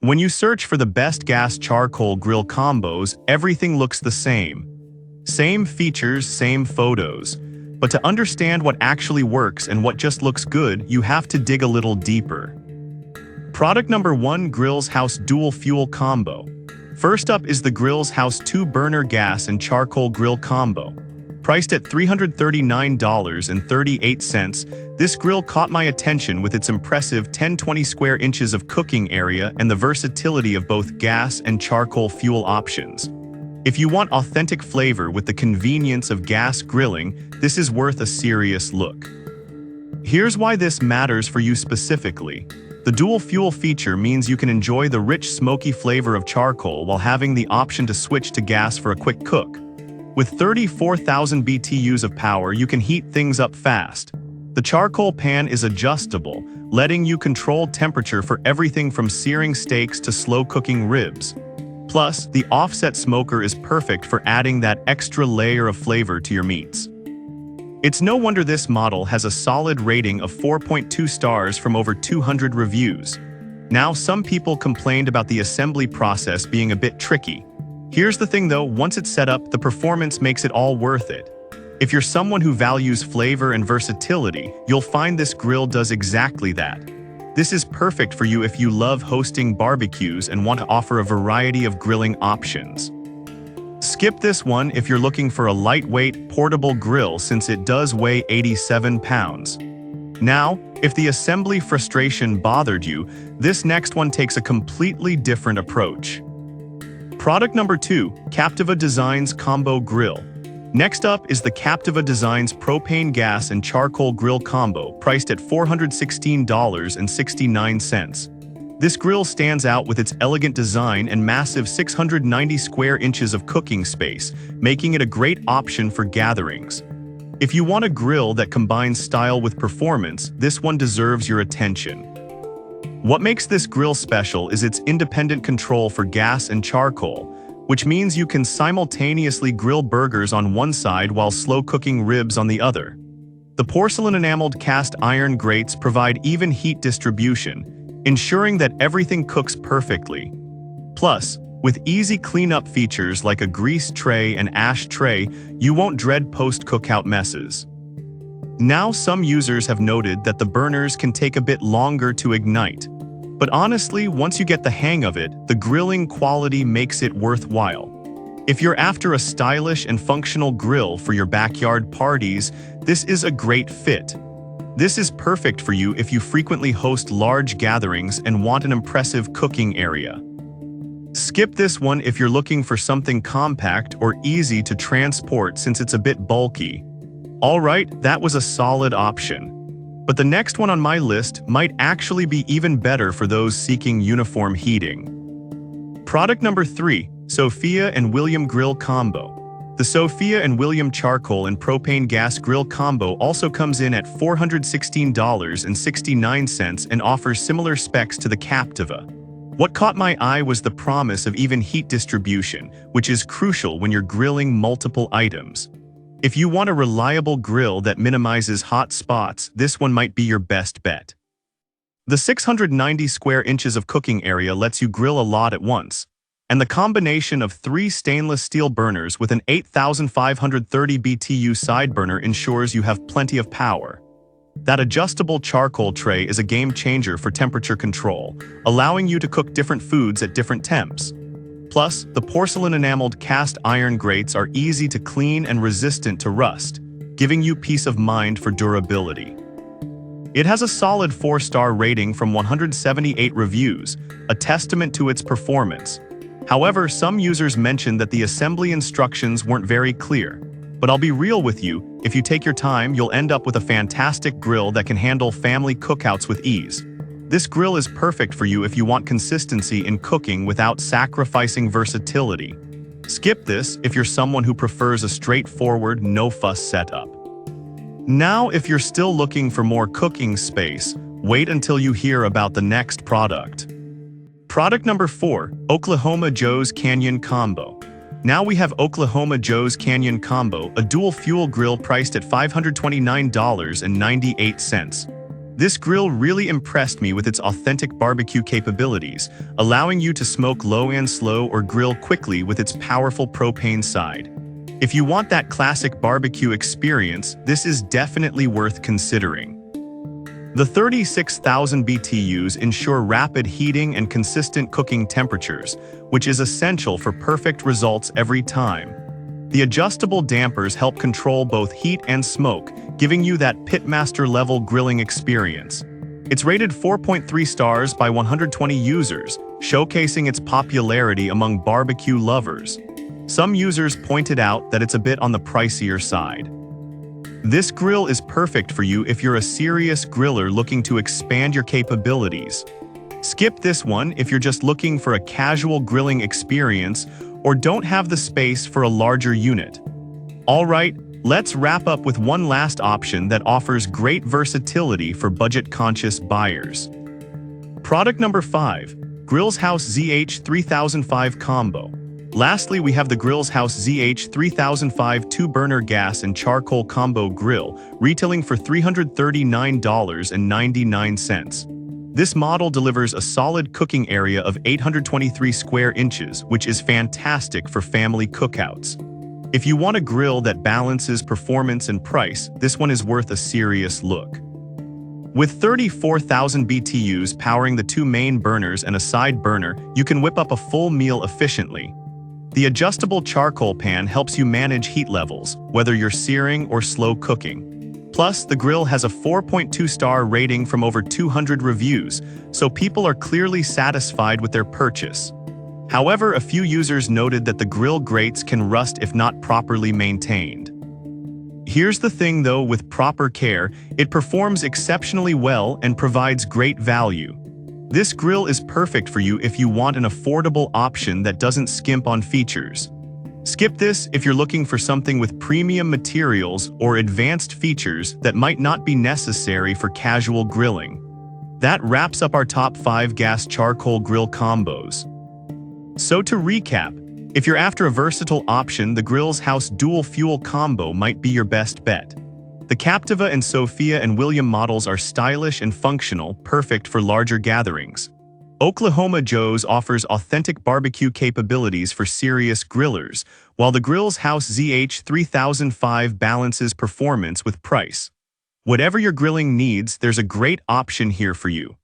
When you search for the best gas charcoal grill combos, everything looks the same. Same features, same photos. But to understand what actually works and what just looks good, you have to dig a little deeper. Product number 1, Grills House Dual Fuel Combo. First up is the Grills House 2-burner gas and charcoal grill combo. Priced at $339.38, this grill caught my attention with its impressive 10-20 square inches of cooking area and the versatility of both gas and charcoal fuel options. If you want authentic flavor with the convenience of gas grilling, this is worth a serious look. Here's why this matters for you specifically. The dual fuel feature means you can enjoy the rich smoky flavor of charcoal while having the option to switch to gas for a quick cook. With 34,000 BTUs of power, you can heat things up fast. The charcoal pan is adjustable, letting you control temperature for everything from searing steaks to slow-cooking ribs. Plus, the offset smoker is perfect for adding that extra layer of flavor to your meats. It's no wonder this model has a solid rating of 4.2 stars from over 200 reviews. Now, some people complained about the assembly process being a bit tricky. Here's the thing though, once it's set up, the performance makes it all worth it. If you're someone who values flavor and versatility, you'll find this grill does exactly that. This is perfect for you if you love hosting barbecues and want to offer a variety of grilling options. Skip this one if you're looking for a lightweight, portable grill since it does weigh 87 pounds. Now, if the assembly frustration bothered you, this next one takes a completely different approach. Product number 2, Captiva Designs Combo Grill. Next up is the Captiva Designs Propane Gas and Charcoal Grill Combo, priced at $416.69. This grill stands out with its elegant design and massive 690 square inches of cooking space, making it a great option for gatherings. If you want a grill that combines style with performance, this one deserves your attention. What makes this grill special is its independent control for gas and charcoal, which means you can simultaneously grill burgers on one side while slow-cooking ribs on the other. The porcelain-enameled cast iron grates provide even heat distribution, ensuring that everything cooks perfectly. Plus, with easy cleanup features like a grease tray and ash tray, you won't dread post-cookout messes. Now, some users have noted that the burners can take a bit longer to ignite. But honestly, once you get the hang of it, the grilling quality makes it worthwhile. If you're after a stylish and functional grill for your backyard parties, this is a great fit. This is perfect for you if you frequently host large gatherings and want an impressive cooking area. Skip this one if you're looking for something compact or easy to transport since it's a bit bulky. Alright, that was a solid option. But the next one on my list might actually be even better for those seeking uniform heating. Product number 3, Sophia and William Grill Combo. The Sophia and William Charcoal and Propane Gas Grill Combo also comes in at $416.69 and offers similar specs to the Captiva. What caught my eye was the promise of even heat distribution, which is crucial when you're grilling multiple items. If you want a reliable grill that minimizes hot spots, this one might be your best bet. The 690 square inches of cooking area lets you grill a lot at once, and the combination of 3 stainless steel burners with an 8,530 BTU side burner ensures you have plenty of power. That adjustable charcoal tray is a game changer for temperature control, allowing you to cook different foods at different temps. Plus, the porcelain-enameled cast iron grates are easy to clean and resistant to rust, giving you peace of mind for durability. It has a solid 4-star rating from 178 reviews, a testament to its performance. However, some users mentioned that the assembly instructions weren't very clear. But I'll be real with you, if you take your time, you'll end up with a fantastic grill that can handle family cookouts with ease. This grill is perfect for you if you want consistency in cooking without sacrificing versatility. Skip this if you're someone who prefers a straightforward, no-fuss setup. Now, if you're still looking for more cooking space, wait until you hear about the next product. Product number 4, Oklahoma Joe's Canyon Combo. Now we have Oklahoma Joe's Canyon Combo, a dual fuel grill priced at $529.98. This grill really impressed me with its authentic barbecue capabilities, allowing you to smoke low and slow or grill quickly with its powerful propane side. If you want that classic barbecue experience, this is definitely worth considering. The 36,000 BTUs ensure rapid heating and consistent cooking temperatures, which is essential for perfect results every time. The adjustable dampers help control both heat and smoke, giving you that pitmaster-level grilling experience. It's rated 4.3 stars by 120 users, showcasing its popularity among barbecue lovers. Some users pointed out that it's a bit on the pricier side. This grill is perfect for you if you're a serious griller looking to expand your capabilities. Skip this one if you're just looking for a casual grilling experience or don't have the space for a larger unit. Alright, let's wrap up with one last option that offers great versatility for budget-conscious buyers. Product number 5, Grills House ZH3005 Combo. Lastly, we have the Grills House ZH3005 2-burner gas and charcoal combo grill, retailing for $339.99. This model delivers a solid cooking area of 823 square inches, which is fantastic for family cookouts. If you want a grill that balances performance and price, this one is worth a serious look. With 34,000 BTUs powering the 2 main burners and a side burner, you can whip up a full meal efficiently. The adjustable charcoal pan helps you manage heat levels, whether you're searing or slow cooking. Plus, the grill has a 4.2-star rating from over 200 reviews, so people are clearly satisfied with their purchase. However, a few users noted that the grill grates can rust if not properly maintained. Here's the thing though, with proper care, it performs exceptionally well and provides great value. This grill is perfect for you if you want an affordable option that doesn't skimp on features. Skip this if you're looking for something with premium materials or advanced features that might not be necessary for casual grilling. That wraps up our top 5 gas charcoal grill combos. So to recap, if you're after a versatile option, the Grills House Dual Fuel Combo might be your best bet. The Captiva and Sophia and William models are stylish and functional, perfect for larger gatherings. Oklahoma Joe's offers authentic barbecue capabilities for serious grillers, while the Grills House ZH3005 balances performance with price. Whatever your grilling needs, there's a great option here for you.